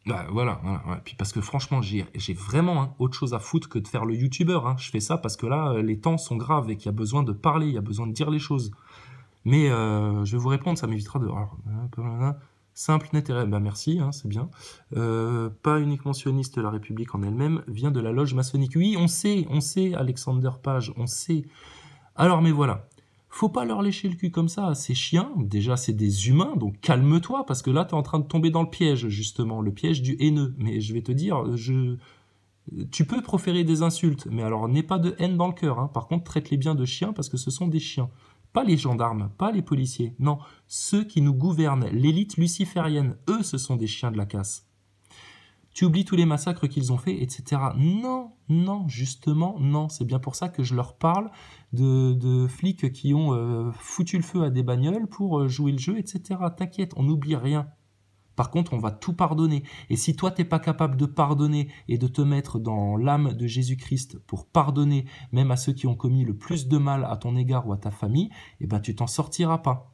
Bah, voilà, voilà, ouais. Puis parce que franchement, j'ai vraiment autre chose à foutre que de faire le youtubeur. Hein. Je fais ça parce que là, les temps sont graves et qu'il y a besoin de parler, il y a besoin de dire les choses. Mais je vais vous répondre, ça m'évitera de... Alors, simple, net et réel. Bah merci, hein, c'est bien. Pas uniquement sioniste, la République en elle-même vient de la loge maçonnique. Oui, on sait, Alexander Page, on sait. Alors, mais voilà. Faut pas leur lécher le cul comme ça à ces chiens. Déjà, c'est des humains, donc calme-toi, parce que là, t'es en train de tomber dans le piège, justement, le piège du haineux. Mais je vais te dire, tu peux proférer des insultes, mais alors n'aie pas de haine dans le cœur. Hein. Par contre, traite-les bien de chiens, parce que ce sont des chiens. Pas les gendarmes, pas les policiers. Non, ceux qui nous gouvernent, l'élite luciférienne, eux, ce sont des chiens de la casse. Tu oublies tous les massacres qu'ils ont faits, etc. Non, non, justement, non. C'est bien pour ça que je leur parle de flics qui ont foutu le feu à des bagnoles pour jouer le jeu, etc. T'inquiète, on n'oublie rien. Par contre, on va tout pardonner. Et si toi, t'es pas capable de pardonner et de te mettre dans l'âme de Jésus-Christ pour pardonner même à ceux qui ont commis le plus de mal à ton égard ou à ta famille, eh ben, tu t'en sortiras pas.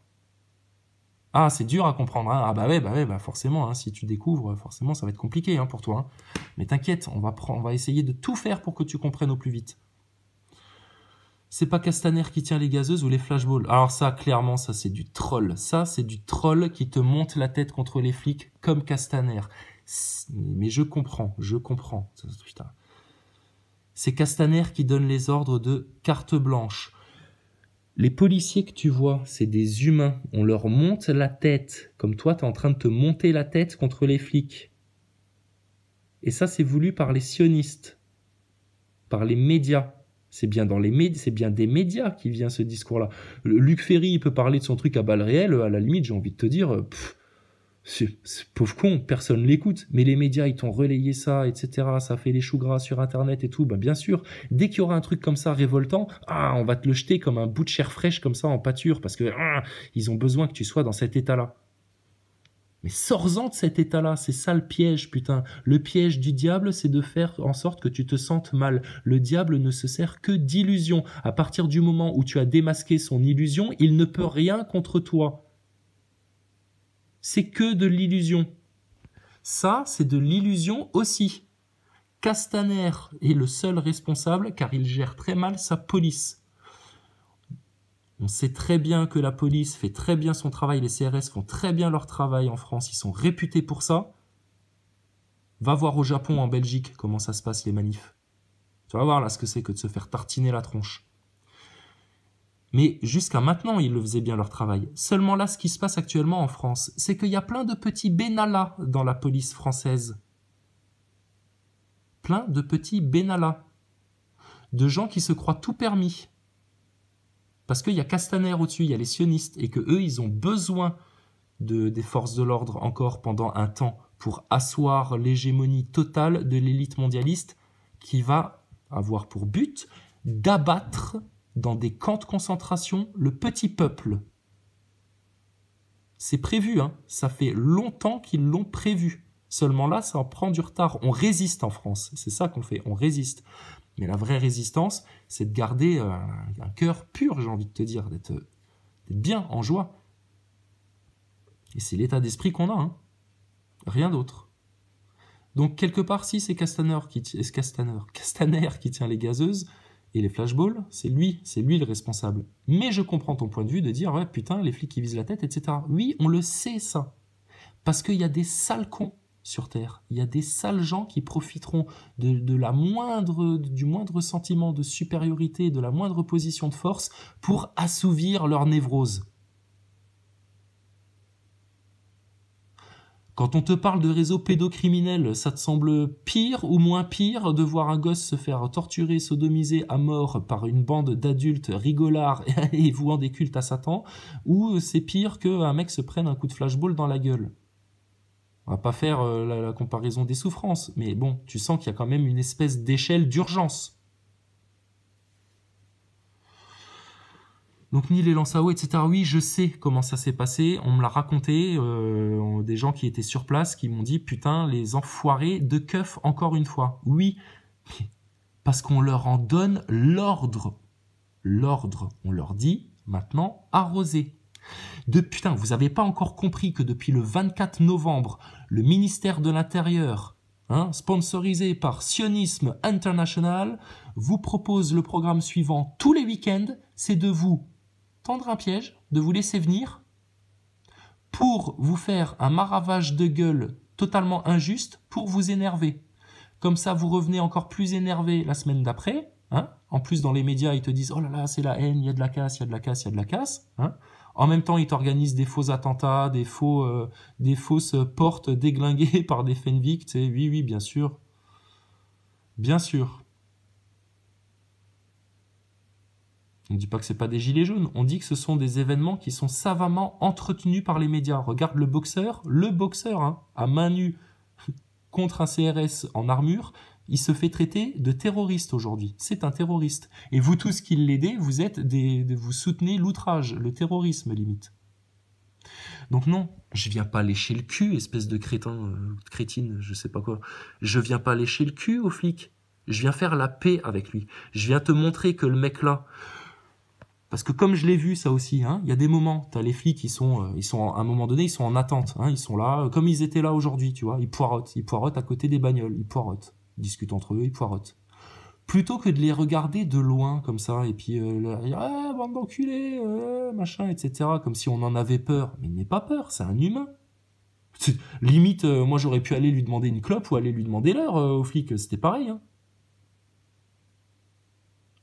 Ah, c'est dur à comprendre, hein. Ah bah ouais, bah forcément, hein, si tu découvres, forcément, ça va être compliqué hein, pour toi. Hein. Mais t'inquiète, on va essayer de tout faire pour que tu comprennes au plus vite. C'est pas Castaner qui tient les gazeuses ou les flashballs. Alors ça, clairement, ça c'est du troll. Ça, c'est du troll qui te monte la tête contre les flics comme Castaner. Mais je comprends. Putain. C'est Castaner qui donne les ordres de carte blanche. Les policiers que tu vois, c'est des humains. On leur monte la tête. Comme toi, t'es en train de te monter la tête contre les flics. Et ça, c'est voulu par les sionistes. Par les médias. C'est bien dans les médias, c'est bien des médias qui vient ce discours-là. Luc Ferry, il peut parler de son truc à balles réelles, à la limite, j'ai envie de te dire, c'est pauvre con, personne l'écoute. Mais les médias, ils t'ont relayé ça, etc. Ça fait les choux gras sur Internet et tout. Ben, bien sûr, dès qu'il y aura un truc comme ça révoltant, on va te le jeter comme un bout de chair fraîche comme ça en pâture parce que ils ont besoin que tu sois dans cet état-là. Mais sors-en de cet état-là, c'est ça le piège, putain. Le piège du diable, c'est de faire en sorte que tu te sentes mal. Le diable ne se sert que d'illusion. À partir du moment où tu as démasqué son illusion, il ne peut rien contre toi. C'est que de l'illusion. Ça, c'est de l'illusion aussi. Castaner est le seul responsable car il gère très mal sa police. On sait très bien que la police fait très bien son travail, les CRS font très bien leur travail en France, ils sont réputés pour ça. Va voir au Japon, en Belgique, comment ça se passe les manifs. Tu vas voir là ce que c'est que de se faire tartiner la tronche. Mais jusqu'à maintenant, ils le faisaient bien leur travail. Seulement là, ce qui se passe actuellement en France, c'est qu'il y a plein de petits Benalla dans la police française. Plein de petits Benalla. De gens qui se croient tout permis. Parce qu'il y a Castaner au-dessus, il y a les sionistes, et que eux, ils ont besoin des forces de l'ordre encore pendant un temps pour asseoir l'hégémonie totale de l'élite mondialiste qui va avoir pour but d'abattre dans des camps de concentration le petit peuple. C'est prévu, hein. Ça fait longtemps qu'ils l'ont prévu. Seulement là, ça en prend du retard. On résiste en France, c'est ça qu'on fait, on résiste. Mais la vraie résistance, c'est de garder un cœur pur, j'ai envie de te dire, d'être bien, en joie. Et c'est l'état d'esprit qu'on a, hein. Rien d'autre. Donc, quelque part, si c'est Castaner qui tient les gazeuses et les flashballs, c'est lui le responsable. Mais je comprends ton point de vue de dire, ouais, putain, les flics qui visent la tête, etc. Oui, on le sait, ça. Parce qu'il y a des sales cons sur Terre. Il y a des sales gens qui profiteront du moindre sentiment de supériorité, de la moindre position de force pour assouvir leur névrose. Quand on te parle de réseau pédocriminel, ça te semble pire ou moins pire de voir un gosse se faire torturer, sodomiser à mort par une bande d'adultes rigolards et vouant des cultes à Satan, ou c'est pire qu'un mec se prenne un coup de flashball dans la gueule? On va pas faire la comparaison des souffrances, mais bon, tu sens qu'il y a quand même une espèce d'échelle d'urgence. Donc ni les lances à eau, etc. Oui, je sais comment ça s'est passé, on me l'a raconté, des gens qui étaient sur place qui m'ont dit « Putain, les enfoirés de keuf encore une fois ». Oui, parce qu'on leur en donne l'ordre. L'ordre, on leur dit maintenant arroser. Putain, vous n'avez pas encore compris que depuis le 24 novembre, le ministère de l'Intérieur, sponsorisé par Sionisme International, vous propose le programme suivant tous les week-ends, c'est de vous tendre un piège, de vous laisser venir, pour vous faire un maravage de gueule totalement injuste, pour vous énerver. Comme ça, vous revenez encore plus énervé la semaine d'après. En plus, dans les médias, ils te disent « Oh là là, c'est la haine, il y a de la casse, il y a de la casse, il y a de la casse. » En même temps, ils t'organisent des faux attentats, des fausses portes déglinguées par des Fenwick. Tu sais, oui, oui, bien sûr. Bien sûr. On ne dit pas que ce n'est pas des gilets jaunes. On dit que ce sont des événements qui sont savamment entretenus par les médias. Regarde le boxeur, à main nue contre un CRS en armure, il se fait traiter de terroriste aujourd'hui. C'est un terroriste. Et vous tous qui l'aidez, vous soutenez l'outrage, le terrorisme limite. Donc non, je viens pas lécher le cul, espèce de crétine, je sais pas quoi. Je viens pas lécher le cul au flic. Je viens faire la paix avec lui. Je viens te montrer que le mec là... Parce que comme je l'ai vu ça aussi, il y a des moments, tu as les flics, ils sont à un moment donné, ils sont en attente. Ils sont là, comme ils étaient là aujourd'hui, tu vois. Ils poireautent à côté des bagnoles, ils discutent entre eux, ils poireautent. Plutôt que de les regarder de loin comme ça, et puis dire « Ah, bande d'enculés, machin, etc. » Comme si on en avait peur. Mais il n'est pas peur, c'est un humain. Limite, moi j'aurais pu aller lui demander une clope ou aller lui demander l'heure aux flics, c'était pareil.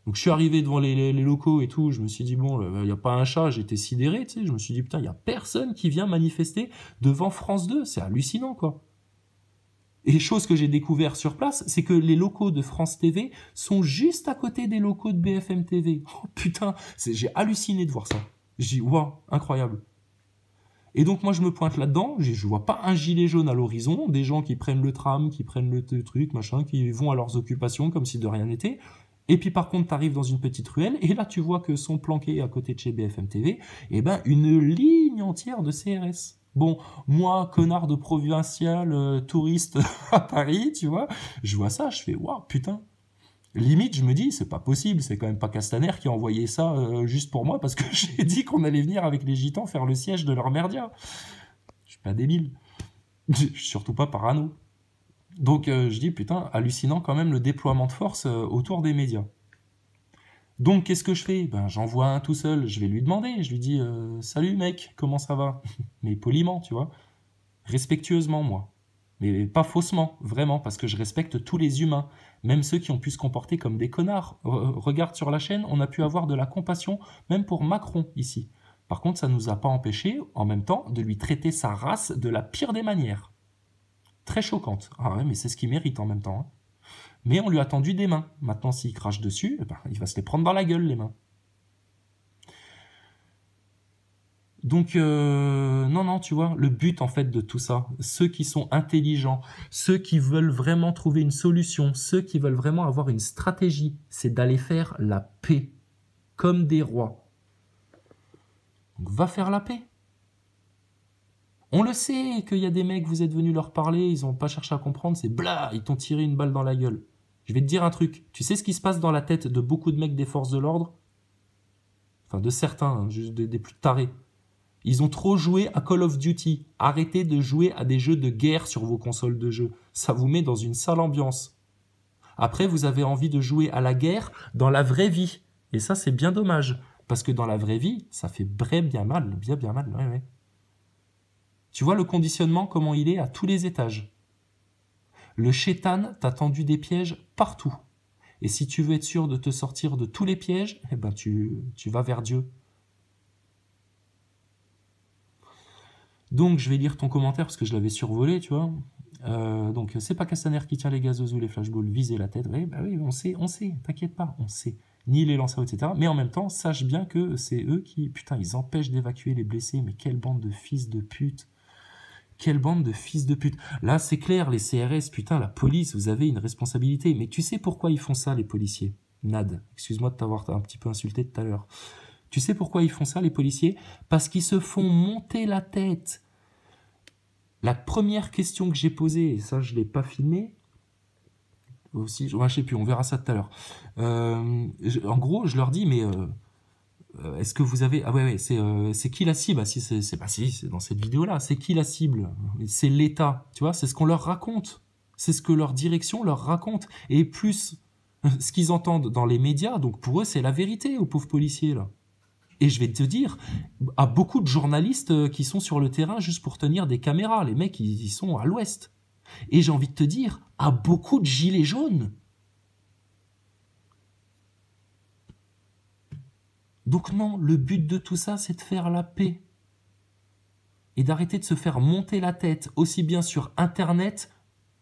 Donc je suis arrivé devant les locaux et tout, je me suis dit bon, il n'y a pas un chat, j'étais sidéré, tu sais, je me suis dit putain, il n'y a personne qui vient manifester devant France 2, c'est hallucinant quoi. Et chose que j'ai découvert sur place, c'est que les locaux de France TV sont juste à côté des locaux de BFM TV. Oh putain, j'ai halluciné de voir ça. J'ai dit waouh, incroyable. Et donc moi je me pointe là-dedans, je vois pas un gilet jaune à l'horizon, des gens qui prennent le tram, qui prennent le truc, machin, qui vont à leurs occupations comme si de rien n'était. Et puis par contre, tu arrives dans une petite ruelle, et là tu vois que sont planqués à côté de chez BFM TV, une ligne entière de CRS. Bon, moi, connard de provincial, touriste à Paris, tu vois, je vois ça, je fais, waouh, putain. Limite, je me dis, c'est pas possible, c'est quand même pas Castaner qui a envoyé ça juste pour moi, parce que j'ai dit qu'on allait venir avec les gitans faire le siège de leur merdia. Je suis pas débile. Je suis surtout pas parano. Donc je dis, putain, hallucinant quand même le déploiement de force autour des médias. Donc qu'est-ce que je fais? J'envoie un tout seul, je vais lui demander, je lui dis « Salut mec, comment ça va ?» Mais poliment, tu vois, respectueusement moi. Mais pas faussement, vraiment, parce que je respecte tous les humains, même ceux qui ont pu se comporter comme des connards. Regarde sur la chaîne, on a pu avoir de la compassion, même pour Macron ici. Par contre, ça ne nous a pas empêché, en même temps, de lui traiter sa race de la pire des manières. Très choquante. Ah ouais, mais c'est ce qu'il mérite en même temps. Mais on lui a tendu des mains. Maintenant, s'il crache dessus, il va se les prendre dans la gueule, les mains. Donc, non, tu vois, le but, en fait, de tout ça, ceux qui sont intelligents, ceux qui veulent vraiment trouver une solution, ceux qui veulent vraiment avoir une stratégie, c'est d'aller faire la paix, comme des rois. Donc, va faire la paix. On le sait qu'il y a des mecs, vous êtes venus leur parler, ils n'ont pas cherché à comprendre, c'est blah, ils t'ont tiré une balle dans la gueule. Je vais te dire un truc, tu sais ce qui se passe dans la tête de beaucoup de mecs des forces de l'ordre? Enfin, de certains, juste des plus tarés. Ils ont trop joué à Call of Duty. Arrêtez de jouer à des jeux de guerre sur vos consoles de jeux. Ça vous met dans une sale ambiance. Après, vous avez envie de jouer à la guerre dans la vraie vie. Et ça, c'est bien dommage. Parce que dans la vraie vie, ça fait bien mal. Bien mal, ouais. Tu vois le conditionnement, comment il est à tous les étages. Le shaitan t'a tendu des pièges partout. Et si tu veux être sûr de te sortir de tous les pièges, tu vas vers Dieu. Donc, je vais lire ton commentaire parce que je l'avais survolé, tu vois. Donc, c'est pas Castaner qui tient les gazeuses ou les flashballs, visez la tête. Oui, on sait, t'inquiète pas, on sait. Ni les lanceurs, etc. Mais en même temps, sache bien que c'est eux qui, putain, ils empêchent d'évacuer les blessés. Mais quelle bande de fils de pute. Quelle bande de fils de pute. Là, c'est clair, les CRS, putain, la police, vous avez une responsabilité. Mais tu sais pourquoi ils font ça, les policiers? Nad, excuse-moi de t'avoir un petit peu insulté tout à l'heure. Tu sais pourquoi ils font ça, les policiers? Parce qu'ils se font monter la tête. La première question que j'ai posée, et ça, je ne l'ai pas filmé, aussi, je ne sais plus, on verra ça tout à l'heure. En gros, je leur dis, mais Est-ce que vous avez... Ah ouais, c'est qui la cible? Ah, si, c'est dans cette vidéo-là. C'est qui la cible? C'est l'État, tu vois, c'est ce qu'on leur raconte. C'est ce que leur direction leur raconte. Et plus ce qu'ils entendent dans les médias, donc pour eux, c'est la vérité, aux pauvres policiers, là. Et je vais te dire, à beaucoup de journalistes qui sont sur le terrain juste pour tenir des caméras. Les mecs, ils sont à l'ouest. Et j'ai envie de te dire, à beaucoup de gilets jaunes. Donc non, le but de tout ça, c'est de faire la paix. Et d'arrêter de se faire monter la tête, aussi bien sur Internet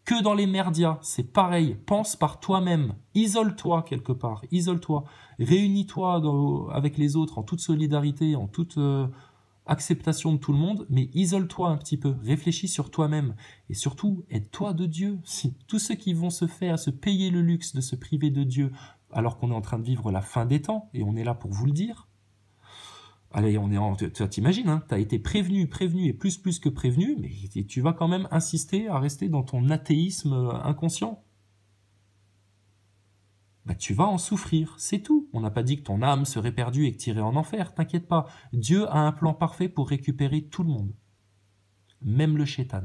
que dans les merdias. C'est pareil, pense par toi-même. Isole-toi quelque part, isole-toi. Réunis-toi avec les autres en toute solidarité, en toute acceptation de tout le monde, mais isole-toi un petit peu. Réfléchis sur toi-même. Et surtout, aide-toi de Dieu. Si tous ceux qui vont se payer le luxe de se priver de Dieu, alors qu'on est en train de vivre la fin des temps, et on est là pour vous le dire. Allez, tu t'imagines, hein, tu as été prévenu et plus que prévenu, mais tu vas quand même insister à rester dans ton athéisme inconscient. Bah, tu vas en souffrir, c'est tout. On n'a pas dit que ton âme serait perdue et que tu irais en enfer, t'inquiète pas. Dieu a un plan parfait pour récupérer tout le monde, même le shaitan.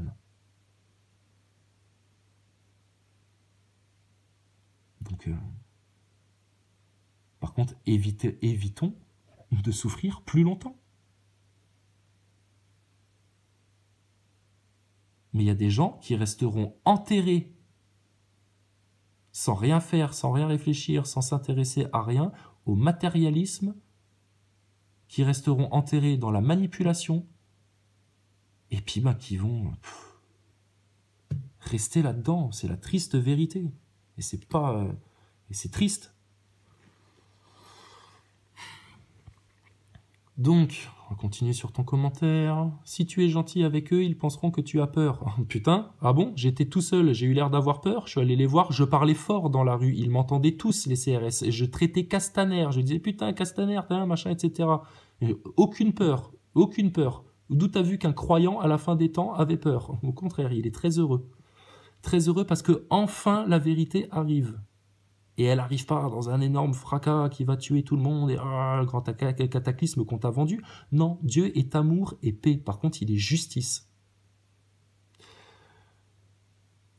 Donc, par contre, évitons de souffrir plus longtemps. Mais il y a des gens qui resteront enterrés sans rien faire, sans rien réfléchir, sans s'intéresser à rien, au matérialisme, qui resteront enterrés dans la manipulation, et puis qui vont rester là-dedans. C'est la triste vérité. Et c'est pas... et c'est triste. Donc, on va continuer sur ton commentaire. Si tu es gentil avec eux, ils penseront que tu as peur. Putain, ah bon? J'étais tout seul, j'ai eu l'air d'avoir peur, je suis allé les voir, je parlais fort dans la rue, ils m'entendaient tous, les CRS, et je traitais Castaner, je disais putain, Castaner, machin, etc. Et aucune peur, aucune peur. D'où t'as vu qu'un croyant, à la fin des temps, avait peur? Au contraire, il est très heureux. Très heureux parce que enfin la vérité arrive. Et elle n'arrive pas dans un énorme fracas qui va tuer tout le monde et le grand cataclysme qu'on t'a vendu. Non, Dieu est amour et paix. Par contre, il est justice.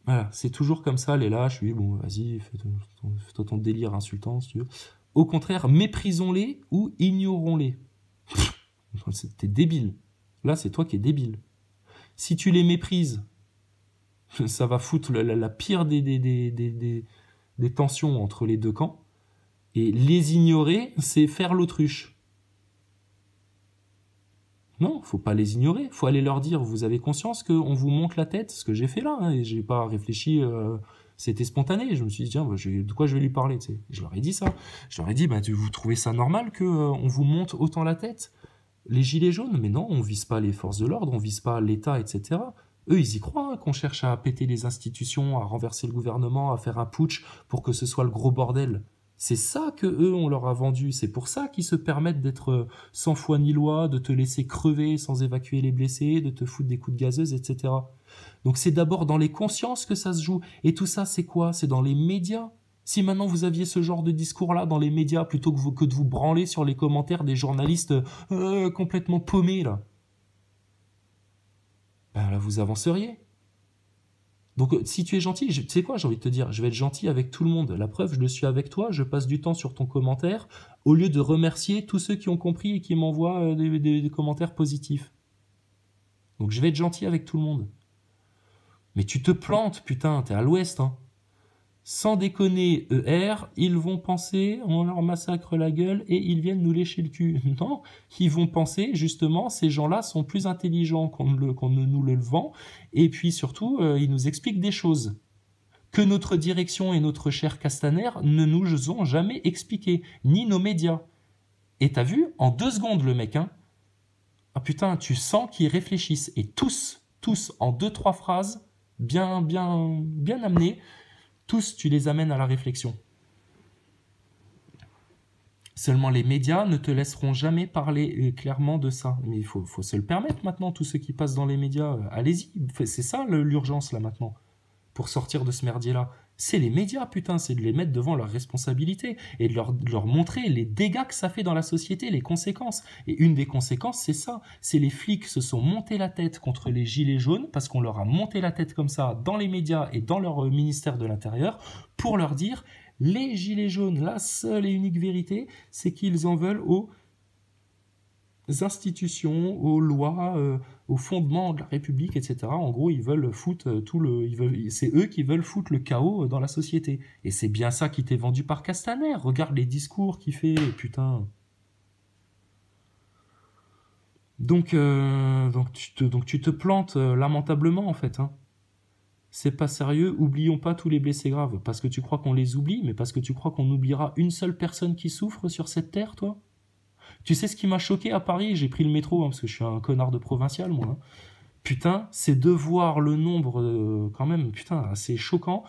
Voilà, c'est toujours comme ça, les lâches. Oui, bon, vas-y, fais-toi ton délire insultant, si tu veux. Au contraire, méprisons-les ou ignorons-les. T'es débile. Là, c'est toi qui es débile. Si tu les méprises, ça va foutre la pire des tensions entre les deux camps, et les ignorer, c'est faire l'autruche. Non, faut pas les ignorer, faut aller leur dire, vous avez conscience qu'on vous monte la tête, ce que j'ai fait là, hein, et j'ai pas réfléchi, c'était spontané, je me suis dit, tiens, de quoi je vais lui parler, tu sais. Je leur ai dit ça, je leur ai dit, vous trouvez ça normal qu'on vous monte autant la tête? Les gilets jaunes, mais non, on vise pas les forces de l'ordre, on vise pas l'État, etc. Eux, ils y croient, hein, qu'on cherche à péter les institutions, à renverser le gouvernement, à faire un putsch pour que ce soit le gros bordel. C'est ça que eux, on leur a vendu. C'est pour ça qu'ils se permettent d'être sans foi ni loi, de te laisser crever sans évacuer les blessés, de te foutre des coups de gazeuse, etc. Donc c'est d'abord dans les consciences que ça se joue. Et tout ça, c'est quoi? C'est dans les médias. Si maintenant vous aviez ce genre de discours-là dans les médias, plutôt que de vous branler sur les commentaires des journalistes complètement paumés, là, là, vous avanceriez. Donc, si tu es gentil, tu sais quoi, j'ai envie de te dire, je vais être gentil avec tout le monde. La preuve, je le suis avec toi, je passe du temps sur ton commentaire, au lieu de remercier tous ceux qui ont compris et qui m'envoient des commentaires positifs. Donc, je vais être gentil avec tout le monde. Mais tu te plantes, putain, t'es à l'ouest, hein. Sans déconner, ER, ils vont penser, on leur massacre la gueule et ils viennent nous lécher le cul. Non, ils vont penser, justement, ces gens-là sont plus intelligents qu'on ne nous le vend, et puis surtout, ils nous expliquent des choses que notre direction et notre cher Castaner ne nous ont jamais expliquées, ni nos médias. Et t'as vu, en 2 secondes, le mec, hein, ah putain, tu sens qu'ils réfléchissent, et tous, en 2-3 phrases, bien amenées, tous, tu les amènes à la réflexion. Seulement, les médias ne te laisseront jamais parler clairement de ça. Mais il faut se le permettre maintenant, tous ceux qui passent dans les médias. Allez-y, c'est ça l'urgence là maintenant, pour sortir de ce merdier-là. C'est les médias, putain, c'est de les mettre devant leurs responsabilités et de leur montrer les dégâts que ça fait dans la société, les conséquences. Et une des conséquences, c'est ça. C'est les flics se sont montés la tête contre les gilets jaunes parce qu'on leur a monté la tête comme ça dans les médias et dans leur ministère de l'Intérieur pour leur dire les gilets jaunes, la seule et unique vérité, c'est qu'ils en veulent aux institutions, aux lois, aux fondements de la République, etc. En gros, ils veulent foutre c'est eux qui veulent foutre le chaos dans la société. Et c'est bien ça qui t'est vendu par Castaner. Regarde les discours qu'il fait, putain. Donc tu te plantes lamentablement, en fait. Hein. C'est pas sérieux. Oublions pas tous les blessés graves. Parce que tu crois qu'on les oublie, mais parce que tu crois qu'on oubliera une seule personne qui souffre sur cette terre, toi? Tu sais ce qui m'a choqué à Paris? J'ai pris le métro, hein, parce que je suis un connard de provincial, moi. Hein. Putain, c'est de voir le nombre, quand même, putain, assez choquant,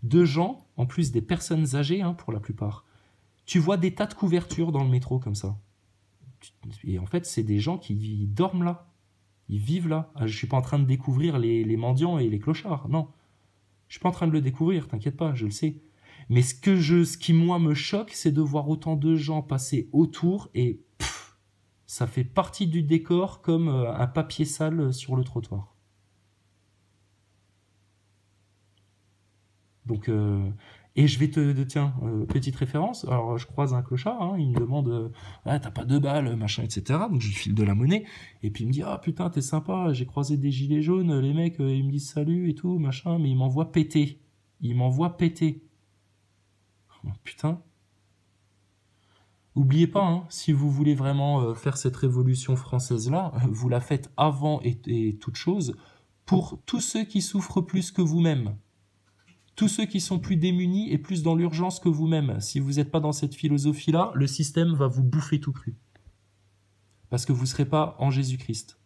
de gens, en plus des personnes âgées, hein, pour la plupart. Tu vois des tas de couvertures dans le métro, comme ça. Et en fait, c'est des gens qui dorment là. Ils vivent là. Je suis pas en train de découvrir les mendiants et les clochards, non. Je suis pas en train de le découvrir, t'inquiète pas, je le sais. Mais ce qui, moi, me choque, c'est de voir autant de gens passer autour et ça fait partie du décor comme un papier sale sur le trottoir. Donc, et je vais tiens, petite référence. Alors, je croise un clochard, hein, il me demande, ah, t'as pas de balles, machin, etc. Donc, je lui file de la monnaie. Et puis, il me dit, ah, putain, t'es sympa, j'ai croisé des gilets jaunes, les mecs, ils me disent salut et tout, machin, mais ils m'envoient péter. Ils m'envoient péter. Oh, putain. Oubliez pas, hein, si vous voulez vraiment faire cette révolution française-là, vous la faites avant et toute chose pour tous ceux qui souffrent plus que vous-même. Tous ceux qui sont plus démunis et plus dans l'urgence que vous-même. Si vous n'êtes pas dans cette philosophie-là, le système va vous bouffer tout cru. Parce que vous ne serez pas en Jésus-Christ.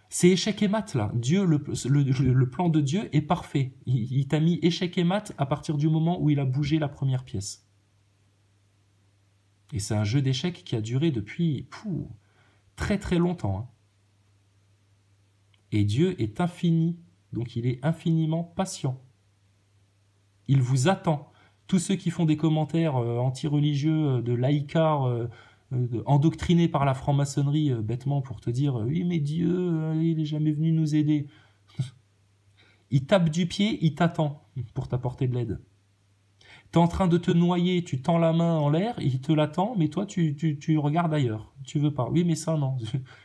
C'est échec et mat, là. Dieu, le plan de Dieu est parfait. Il t'a mis échec et mat à partir du moment où il a bougé la première pièce. Et c'est un jeu d'échecs qui a duré depuis très très longtemps. Hein. Et Dieu est infini, donc il est infiniment patient. Il vous attend. Tous ceux qui font des commentaires anti-religieux, de laïcards, endoctrinés par la franc-maçonnerie, bêtement pour te dire « Oui, mais Dieu, il n'est jamais venu nous aider. » Il tape du pied, il t'attend pour t'apporter de l'aide. T'es en train de te noyer, tu tends la main en l'air, il te l'attend, mais toi, tu regardes ailleurs. Tu veux pas. Oui, mais ça, non.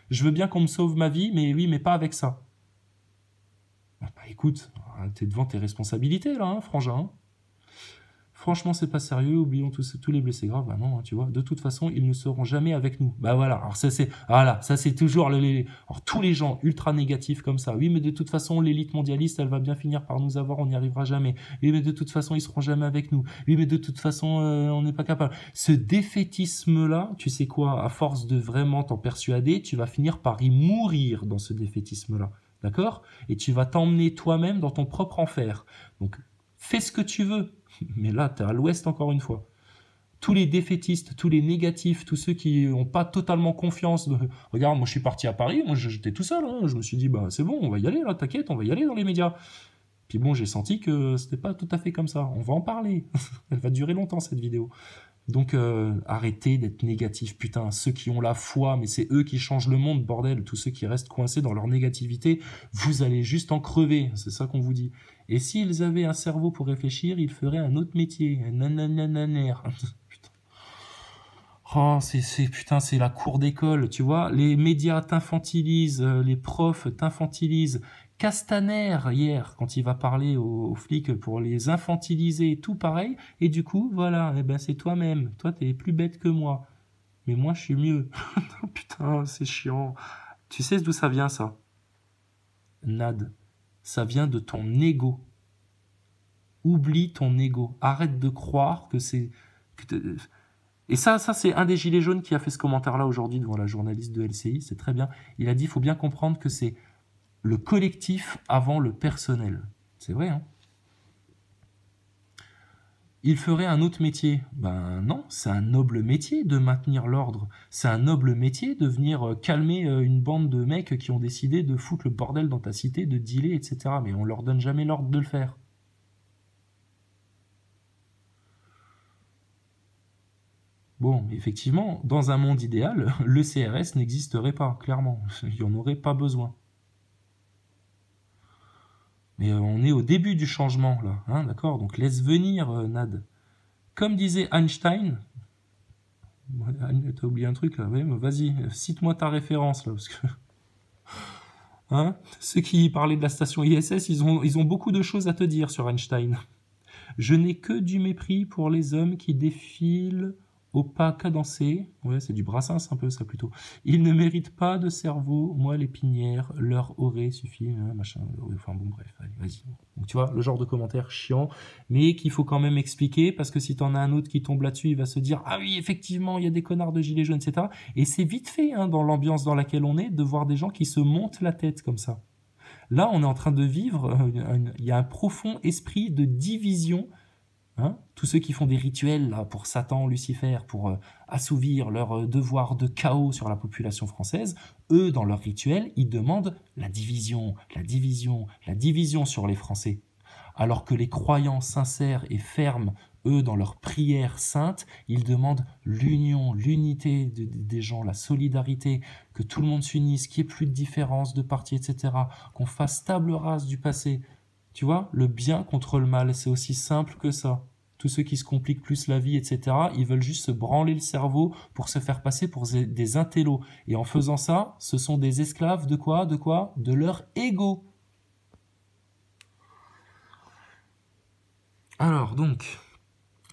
Je veux bien qu'on me sauve ma vie, mais oui, mais pas avec ça. Bah, écoute, t'es devant tes responsabilités, là, hein, frangin. Franchement, c'est pas sérieux, oublions tous les blessés graves. Bah non, tu vois, de toute façon, ils ne seront jamais avec nous. Bah voilà, alors ça c'est toujours alors, tous les gens ultra négatifs comme ça. Oui, mais de toute façon, l'élite mondialiste, elle va bien finir par nous avoir, on n'y arrivera jamais. Oui, mais de toute façon, ils seront jamais avec nous. Oui, mais de toute façon, on n'est pas capable. Ce défaitisme-là, tu sais quoi, à force de vraiment t'en persuader, tu vas finir par y mourir dans ce défaitisme-là. D'accord? Et tu vas t'emmener toi-même dans ton propre enfer. Donc, fais ce que tu veux. Mais là, t'es à l'ouest encore une fois. Tous les défaitistes, tous les négatifs, tous ceux qui n'ont pas totalement confiance. Regarde, moi je suis parti à Paris, moi j'étais tout seul. Hein. Je me suis dit, bah c'est bon, on va y aller là, t'inquiète, on va y aller dans les médias. Puis bon, j'ai senti que c'était pas tout à fait comme ça. On va en parler. Elle va durer longtemps cette vidéo. Donc arrêtez d'être négatifs, putain. Ceux qui ont la foi, mais c'est eux qui changent le monde, bordel. Tous ceux qui restent coincés dans leur négativité, vous allez juste en crever. C'est ça qu'on vous dit. Et s'ils avaient un cerveau pour réfléchir, ils feraient un autre métier. Nananananer. Putain. Oh, putain, c'est la cour d'école, tu vois. Les médias t'infantilisent, les profs t'infantilisent. Castaner, hier, quand il va parler aux flics pour les infantiliser, tout pareil. Et du coup, voilà, eh ben, c'est toi-même. Toi, t'es plus bête que moi. Mais moi, je suis mieux. Putain, c'est chiant. Tu sais d'où ça vient, ça? Nad. Ça vient de ton ego. Oublie ton ego. Arrête de croire que c'est... Et ça c'est un des gilets jaunes qui a fait ce commentaire-là aujourd'hui devant la journaliste de LCI. C'est très bien. Il a dit, il faut bien comprendre que c'est le collectif avant le personnel. C'est vrai, hein? Il ferait un autre métier. Ben non, c'est un noble métier de maintenir l'ordre. C'est un noble métier de venir calmer une bande de mecs qui ont décidé de foutre le bordel dans ta cité, de dealer, etc. Mais on leur donne jamais l'ordre de le faire. Bon, mais effectivement, dans un monde idéal, le CRS n'existerait pas, clairement. Il n'y en aurait pas besoin. Mais on est au début du changement, là, hein, d'accord? Donc laisse venir, Nad. Comme disait Einstein, t'as oublié un truc, là, ouais, vas-y, cite-moi ta référence, là, parce que... Hein, ceux qui parlaient de la station ISS, ils ont beaucoup de choses à te dire sur Einstein. Je n'ai que du mépris pour les hommes qui défilent au pas cadencé. Ouais, c'est du Brassens un peu ça plutôt. Ils ne méritent pas de cerveau. Moi, les pinières leur auraient suffi. Machin. Enfin bon, bref, allez, vas-y. Donc tu vois, le genre de commentaire chiant, mais qu'il faut quand même expliquer, parce que si t'en as un autre qui tombe là-dessus, il va se dire « Ah oui, effectivement, il y a des connards de gilets jaunes, etc. » Et c'est vite fait, hein, dans l'ambiance dans laquelle on est, de voir des gens qui se montent la tête comme ça. Là, on est en train de vivre, il y a un profond esprit de division. Hein, tous ceux qui font des rituels là, pour Satan, Lucifer, pour assouvir leur devoir de chaos sur la population française, eux, dans leur rituel, ils demandent la division, la division, la division sur les Français. Alors que les croyants sincères et fermes, eux, dans leur prière sainte, ils demandent l'union, l'unité des gens, la solidarité, que tout le monde s'unisse, qu'il n'y ait plus de différence de parti, etc., qu'on fasse table rase du passé. Tu vois, le bien contre le mal, c'est aussi simple que ça. Tous ceux qui se compliquent plus la vie, etc., ils veulent juste se branler le cerveau pour se faire passer pour des intellos. Et en faisant ça, ce sont des esclaves de quoi? De quoi? De leur ego. Alors, donc,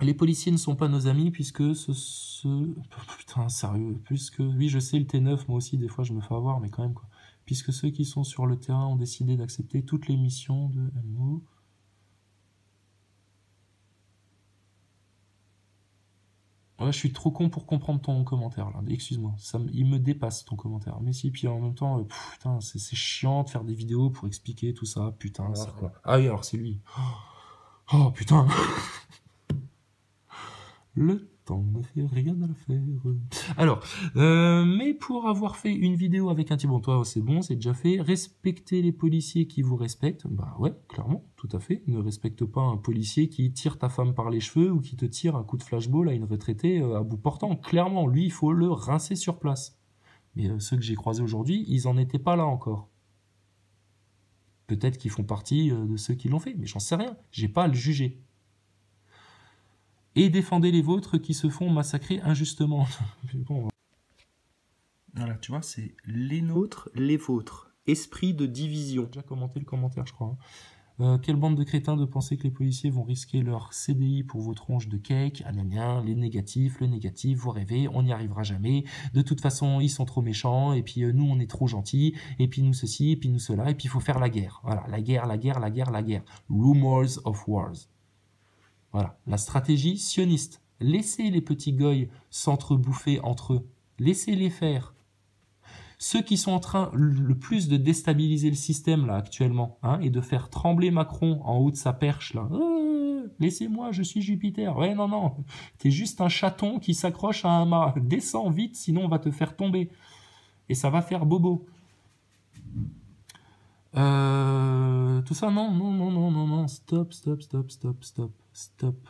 les policiers ne sont pas nos amis puisque Putain, sérieux, puisque... Oui, je sais, le T9, moi aussi, des fois, je me fais avoir, mais quand même, quoi. Puisque ceux qui sont sur le terrain ont décidé d'accepter toutes les missions de MO. Ouais, je suis trop con pour comprendre ton commentaire, là. Excuse-moi, il me dépasse, ton commentaire. Mais si, puis en même temps, putain, c'est chiant de faire des vidéos pour expliquer tout ça, putain, c'est quoi. Ah oui, alors c'est lui. Oh, putain. Le temps ne fait rien à le faire. Alors, mais pour avoir fait une vidéo avec un type, bon, toi, c'est bon, c'est déjà fait. Respectez les policiers qui vous respectent. Bah ouais, clairement, tout à fait. Ne respecte pas un policier qui tire ta femme par les cheveux ou qui te tire un coup de flashball à une retraitée à bout portant. Clairement, lui, il faut le rincer sur place. Mais ceux que j'ai croisés aujourd'hui, ils en étaient pas là encore. Peut-être qu'ils font partie de ceux qui l'ont fait, mais j'en sais rien. J'ai pas à le juger. Et défendez les vôtres qui se font massacrer injustement. Bon. Voilà, tu vois, c'est les nôtres, les vôtres. Esprit de division. J'ai déjà commenté le commentaire, je crois. Quelle bande de crétins de penser que les policiers vont risquer leur CDI pour vos tronches de cake. Ah, les négatifs, le négatif, vous rêvez, on n'y arrivera jamais. De toute façon, ils sont trop méchants, et puis nous, on est trop gentils, et puis nous ceci, et puis nous cela, et puis il faut faire la guerre. Voilà, la guerre, la guerre, la guerre, la guerre. Rumors of wars. Voilà, la stratégie sioniste. Laissez les petits goys s'entrebouffer entre eux. Laissez-les faire. Ceux qui sont en train le plus de déstabiliser le système là actuellement, hein, et de faire trembler Macron en haut de sa perche là. Laissez-moi, je suis Jupiter. Ouais, non, non. T'es juste un chaton qui s'accroche à un mât. Descends vite, sinon on va te faire tomber. Et ça va faire bobo. Tout ça, non, non, non, non, non, non. Stop, stop, stop, stop, stop. Stop.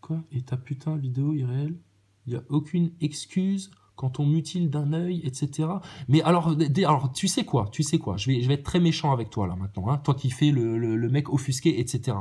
Quoi? Et ta putain vidéo irréelle? Il n'y a aucune excuse quand on mutile d'un œil, etc. Mais alors, tu sais quoi? Je vais être très méchant avec toi là maintenant, hein, toi qui fais le mec offusqué, etc.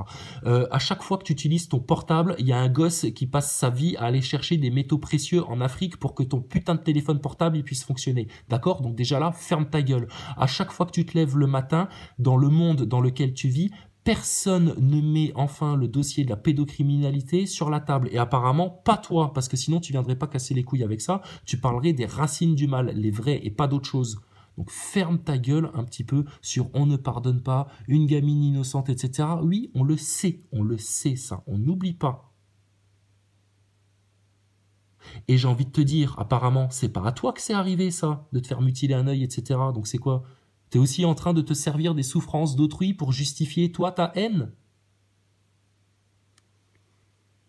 À chaque fois que tu utilises ton portable, il y a un gosse qui passe sa vie à aller chercher des métaux précieux en Afrique pour que ton putain de téléphone portable il puisse fonctionner. D'accord? Donc déjà là, ferme ta gueule. À chaque fois que tu te lèves le matin, dans le monde dans lequel tu vis, personne ne met enfin le dossier de la pédocriminalité sur la table. Et apparemment, pas toi, parce que sinon tu viendrais pas casser les couilles avec ça. Tu parlerais des racines du mal, les vraies, et pas d'autre chose. Donc ferme ta gueule un petit peu sur on ne pardonne pas, une gamine innocente, etc. Oui, on le sait ça, on n'oublie pas. Et j'ai envie de te dire, apparemment, c'est pas à toi que c'est arrivé ça, de te faire mutiler un œil, etc. Donc c'est quoi ? T'es aussi en train de te servir des souffrances d'autrui pour justifier, toi, ta haine.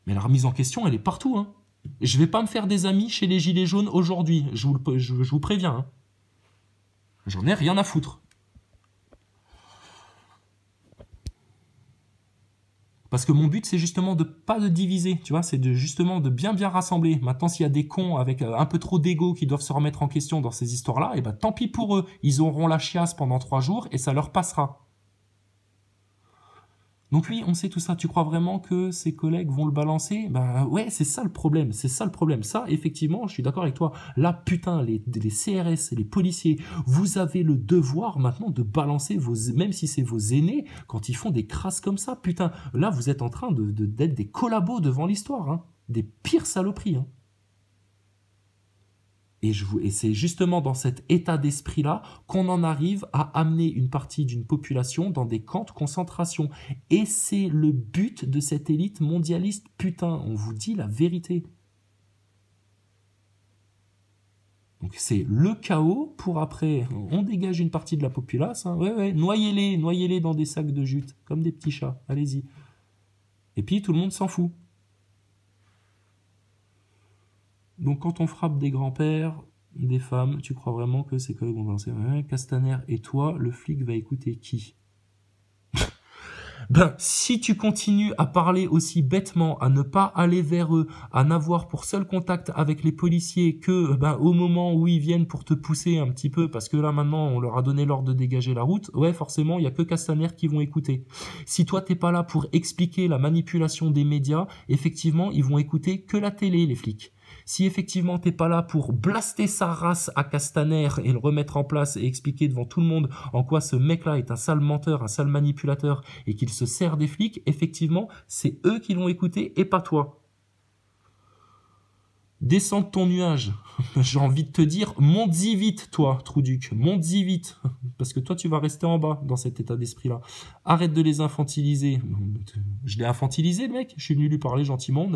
Mais la remise en question, elle est partout. Hein. Je vais pas me faire des amis chez les Gilets jaunes aujourd'hui. Je vous préviens. Hein. J'en ai rien à foutre. Parce Parce que mon but, c'est justement de pas de diviser, tu vois, c'est de justement de bien rassembler. Maintenant, s'il y a des cons avec un peu trop d'ego qui doivent se remettre en question dans ces histoires-là, et ben tant pis pour eux. Ils auront la chiasse pendant 3 jours et ça leur passera. Donc oui, on sait tout ça. Tu crois vraiment que ses collègues vont le balancer? Bah ouais, c'est ça le problème. C'est ça le problème. Ça, effectivement, je suis d'accord avec toi. Là, putain, les CRS, les policiers, vous avez le devoir maintenant de balancer même si c'est vos aînés, quand ils font des crasses comme ça, putain. Là, vous êtes en train d'être des collabos devant l'histoire, hein. Des pires saloperies, hein. Et c'est justement dans cet état d'esprit-là qu'on en arrive à amener une partie d'une population dans des camps de concentration. Et c'est le but de cette élite mondialiste, putain, on vous dit la vérité. Donc c'est le chaos pour après, on dégage une partie de la populace, hein, ouais, noyez-les dans des sacs de jute, comme des petits chats, allez-y. Et puis tout le monde s'en fout. Donc quand on frappe des grands-pères, des femmes, tu crois vraiment que ces collègues vont balancer Castaner et toi, le flic va écouter qui? Ben, si tu continues à parler aussi bêtement, à ne pas aller vers eux, à n'avoir pour seul contact avec les policiers que au moment où ils viennent pour te pousser un petit peu, parce que là maintenant on leur a donné l'ordre de dégager la route, ouais forcément il y a que Castaner qui vont écouter. Si toi t'es pas là pour expliquer la manipulation des médias, effectivement ils vont écouter que la télé les flics. Si effectivement t'es pas là pour blaster sa race à Castaner et le remettre en place et expliquer devant tout le monde en quoi ce mec-là est un sale menteur, un sale manipulateur et qu'il se sert des flics, effectivement, c'est eux qui l'ont écouté et pas toi. Descends de ton nuage. J'ai envie de te dire, monte-y vite, toi, Trouduc. Monte-y vite. Parce que toi, tu vas rester en bas dans cet état d'esprit-là. Arrête de les infantiliser. Je l'ai infantilisé, le mec. Je suis venu lui parler gentiment.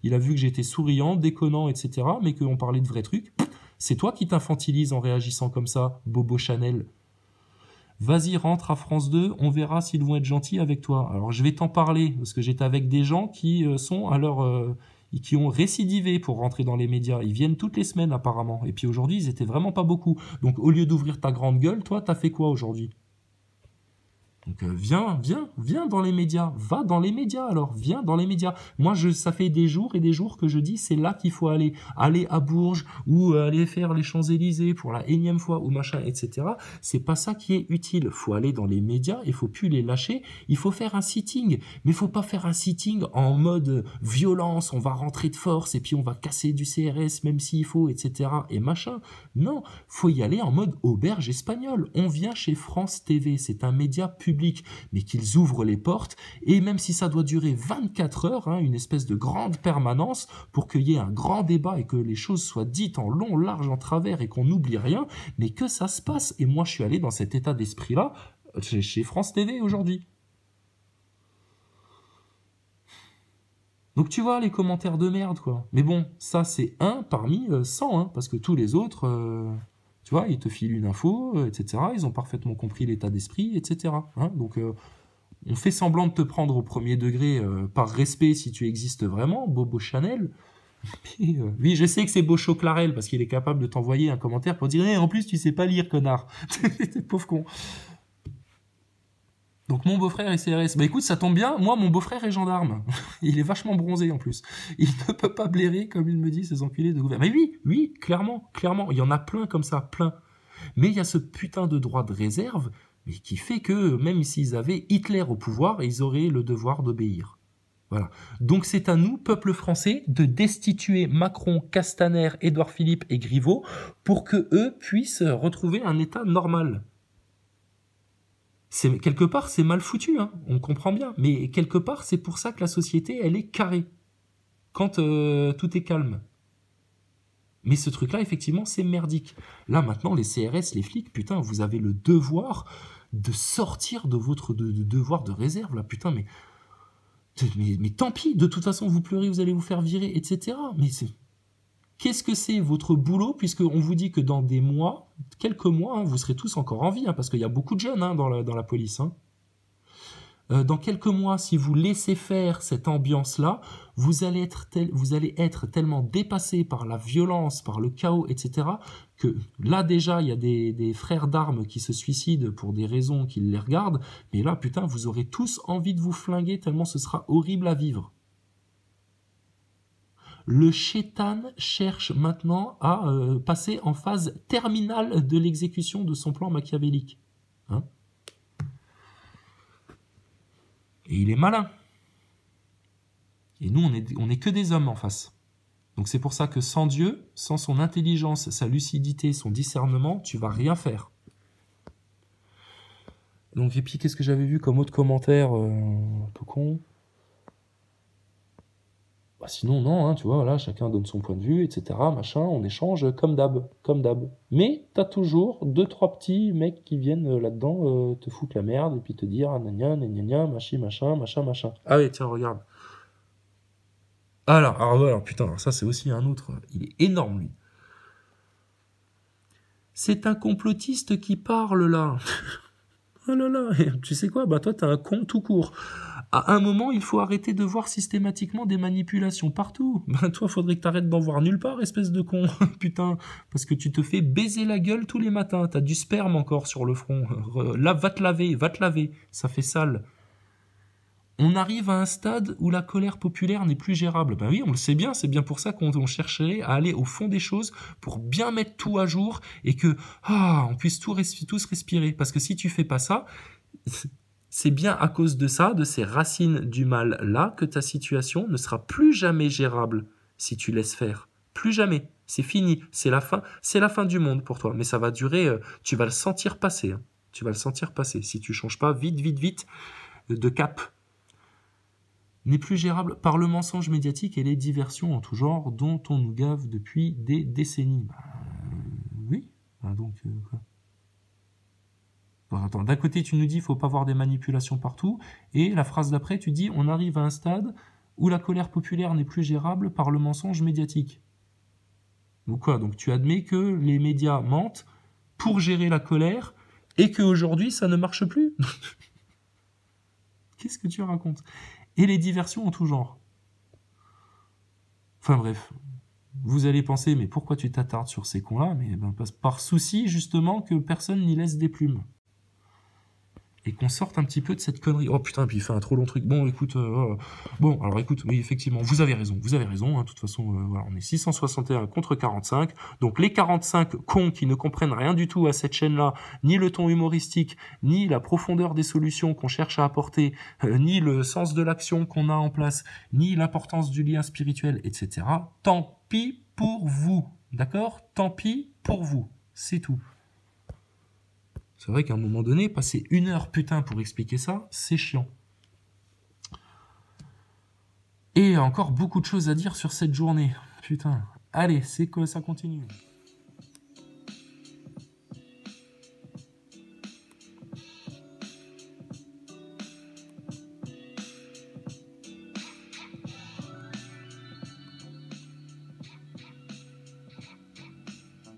Il a vu que j'étais souriant, déconnant, etc. Mais qu'on parlait de vrais trucs. C'est toi qui t'infantilise en réagissant comme ça, Bobo Chanel. Vas-y, rentre à France 2, on verra s'ils vont être gentils avec toi. Alors, je vais t'en parler, parce que j'étais avec des gens qui sont à leur... qui ont récidivé pour rentrer dans les médias. Ils viennent toutes les semaines apparemment. Et puis aujourd'hui, ils étaient vraiment pas beaucoup. Donc au lieu d'ouvrir ta grande gueule, toi, t'as fait quoi aujourd'hui? Donc viens dans les médias, va dans les médias alors, viens dans les médias. Moi, ça fait des jours et des jours que je dis c'est là qu'il faut aller à Bourges ou aller faire les Champs-Élysées pour la énième fois ou machin, etc. C'est pas ça qui est utile. Faut aller dans les médias, il faut plus les lâcher, il faut faire un sitting. Mais faut pas faire un sitting en mode violence, on va rentrer de force et puis on va casser du CRS même s'il faut, etc. et machin. Non, faut y aller en mode auberge espagnole. On vient chez France TV, c'est un média public, mais qu'ils ouvrent les portes, et même si ça doit durer 24 heures, hein, une espèce de grande permanence, pour qu'il y ait un grand débat et que les choses soient dites en long, large, en travers, et qu'on n'oublie rien, mais que ça se passe. Et moi, je suis allé dans cet état d'esprit-là chez France TV aujourd'hui. Donc tu vois, les commentaires de merde, quoi. Mais bon, ça, c'est un parmi 100, hein, parce que tous les autres... Tu vois, ils te filent une info, etc. Ils ont parfaitement compris l'état d'esprit, etc. Hein, donc, on fait semblant de te prendre au premier degré par respect si tu existes vraiment, Bobo Chanel. Puis, oui, je sais que c'est Bocho Clarel parce qu'il est capable de t'envoyer un commentaire pour dire en plus, tu sais pas lire, connard. Pauvre con. Donc mon beau-frère est CRS. Bah écoute, ça tombe bien, moi mon beau-frère est gendarme. Il est vachement bronzé en plus. Il ne peut pas blairer comme il me dit ces enculés de gouvernement. Mais oui, clairement. Il y en a plein comme ça, plein. Mais il y a ce putain de droit de réserve, mais qui fait que même s'ils avaient Hitler au pouvoir, ils auraient le devoir d'obéir. Voilà. Donc c'est à nous, peuple français, de destituer Macron, Castaner, Édouard Philippe et Griveaux pour que eux puissent retrouver un état normal. Quelque part, c'est mal foutu, hein, on comprend bien. Mais quelque part, c'est pour ça que la société, elle est carrée. Quand tout est calme. Mais ce truc-là, effectivement, c'est merdique. Là, maintenant, les CRS, les flics, putain, vous avez le devoir de sortir de votre devoir de réserve, là, putain, mais tant pis, de toute façon, vous pleurez, vous allez vous faire virer, etc. Mais qu'est-ce que c'est votre boulot, puisqu'on vous dit que dans des mois, quelques mois, hein, vous serez tous encore en vie, hein, parce qu'il y a beaucoup de jeunes hein, dans la police. Hein. Dans quelques mois, si vous laissez faire cette ambiance-là, vous allez être tellement dépassé par la violence, par le chaos, etc., que là déjà, il y a des frères d'armes qui se suicident pour des raisons qui les regardent, mais là, putain, vous aurez tous envie de vous flinguer tellement ce sera horrible à vivre. Le Shaitan cherche maintenant à passer en phase terminale de l'exécution de son plan machiavélique. Hein ? Et il est malin. Et nous, on est que des hommes en face. Donc c'est pour ça que sans Dieu, sans son intelligence, sa lucidité, son discernement, tu vas rien faire. Donc, et puis, qu'est-ce que j'avais vu comme autre commentaire un peu con? Bah, sinon, non, hein, tu vois, là, chacun donne son point de vue, etc., machin, on échange comme d'hab, comme d'hab. Mais t'as toujours 2-3 petits mecs qui viennent là-dedans te foutre la merde et puis te dire, ah, gna gna, machin. Ah oui, tiens, regarde. Alors putain, alors ça c'est aussi un autre, il est énorme lui. C'est un complotiste qui parle là. Oh là là, tu sais quoi, bah toi t'es un con tout court. À un moment, il faut arrêter de voir systématiquement des manipulations partout. Ben toi, faudrait que t'arrêtes d'en voir nulle part, espèce de con. Putain, parce que tu te fais baiser la gueule tous les matins. T'as du sperme encore sur le front. Là, va te laver. Ça fait sale. On arrive à un stade où la colère populaire n'est plus gérable. Ben oui, on le sait bien, c'est bien pour ça qu'on chercherait à aller au fond des choses pour bien mettre tout à jour et que on puisse tous respirer. Parce que si tu fais pas ça, c'est bien à cause de ça, de ces racines du mal-là, que ta situation ne sera plus jamais gérable si tu laisses faire. Plus jamais. C'est fini. C'est la fin du monde pour toi. Mais ça va durer, tu vas le sentir passer. Hein. Tu vas le sentir passer. Si tu changes pas vite de cap. N'est plus gérable par le mensonge médiatique et les diversions en tout genre dont on nous gave depuis des décennies. Oui. Donc, quoi. Bon, attends, d'un côté, tu nous dis faut pas voir des manipulations partout, et la phrase d'après, tu dis on arrive à un stade où la colère populaire n'est plus gérable par le mensonge médiatique. Donc quoi? Donc tu admets que les médias mentent pour gérer la colère et qu'aujourd'hui ça ne marche plus? Qu'est-ce que tu racontes? Et les diversions en tout genre. Enfin bref, vous allez penser, mais pourquoi tu t'attardes sur ces cons-là? Mais par souci justement que personne n'y laisse des plumes. Et qu'on sorte un petit peu de cette connerie. Oh putain, puis il fait un trop long truc. Bon, écoute, alors écoute, oui, effectivement, vous avez raison, hein, de toute façon, voilà, on est 661 contre 45, donc les 45 cons qui ne comprennent rien du tout à cette chaîne-là, ni le ton humoristique, ni la profondeur des solutions qu'on cherche à apporter, ni le sens de l'action qu'on a en place, ni l'importance du lien spirituel, etc., tant pis pour vous, d'accord? Tant pis pour vous, c'est tout. C'est vrai qu'à un moment donné, passer 1 heure putain pour expliquer ça, c'est chiant. Et encore beaucoup de choses à dire sur cette journée. Putain. Allez, c'est que ça continue.